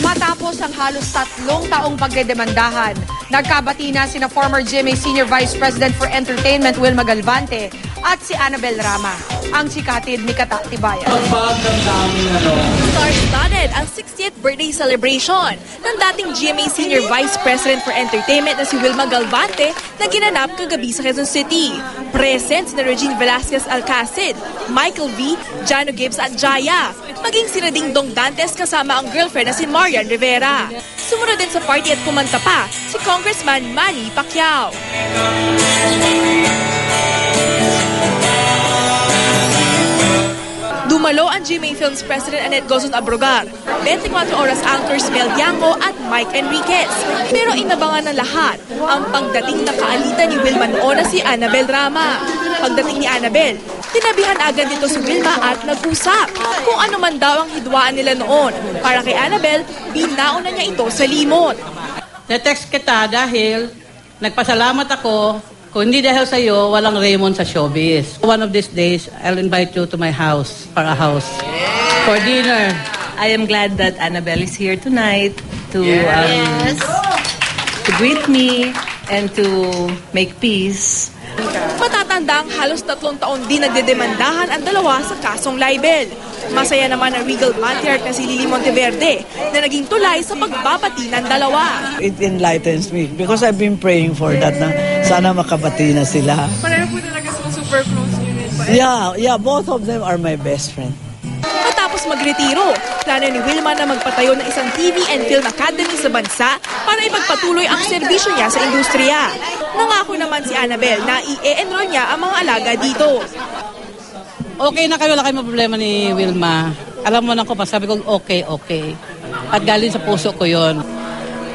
Matapos ang halos 3 taong pagdedemandahan, nagkabati na sina former GMA Senior Vice President for Entertainment Wilma Galvante at si Annabel Rama, ang chikatid ni Kata Tibayan. Star-studded ang 60th birthday celebration ng dating GMA Senior Vice President for Entertainment na si Wilma Galvante na ginanap kagabi sa Quezon City. Present si Regine Velasquez Alcacid, Michael V, Jano Gibbs at Jaya. Maging si Ding Dong Dantes kasama ang girlfriend na si Marian Rivera. Sumunod din sa party at kumanta pa si Congressman Manny Pacquiao. Dumalo ang GMA Films President Annette Gozon Abrogar, 24 Oras anchors Mel Diango at Mike Enriquez. Pero inabangan ng lahat ang pagdating na kaalitan ni Wilma noon na si Annabel Rama. Pagdating ni Annabel, tinabihan agad dito si Wilma at nag-usap kung ano man daw ang hidwaan nila noon. Para kay Annabel, binaon na niya ito sa limot. Na-text kita dahil nagpasalamat ako. Kung hindi dahil sa iyo, walang Raymond sa showbiz. One of these days, I'll invite you to my house, para house, for dinner. I am glad that Annabel is here tonight to greet me and to make peace. Matatandang halos 3 taon din nagdedemandahan ang dalawa sa kasong libel. Masaya naman ang Regal Matriarch na si Lily Monteverde na naging tulay sa pagbabati ng dalawa. It enlightens me because I've been praying for that na sana makabati na sila. Pareho po talaga sa super close unit pa. Yeah, both of them are my best friend. Matapos magretiro, plano ni Wilma na magpatayo ng isang TV and Film Academy sa bansa para ipagpatuloy ang serbisyo niya sa industriya. Nangako naman si Annabel na i-enroll niya ang mga alaga dito. Okay na kayo, wala kayong problema ni Wilma. Alam mo na ko pa, sabi ko, okay. At galing sa puso ko yon.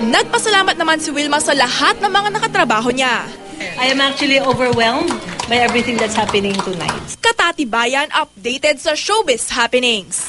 Nagpasalamat naman si Wilma sa lahat ng mga nakatrabaho niya. I am actually overwhelmed by everything that's happening tonight. Kata Tibayan updated sa showbiz happenings.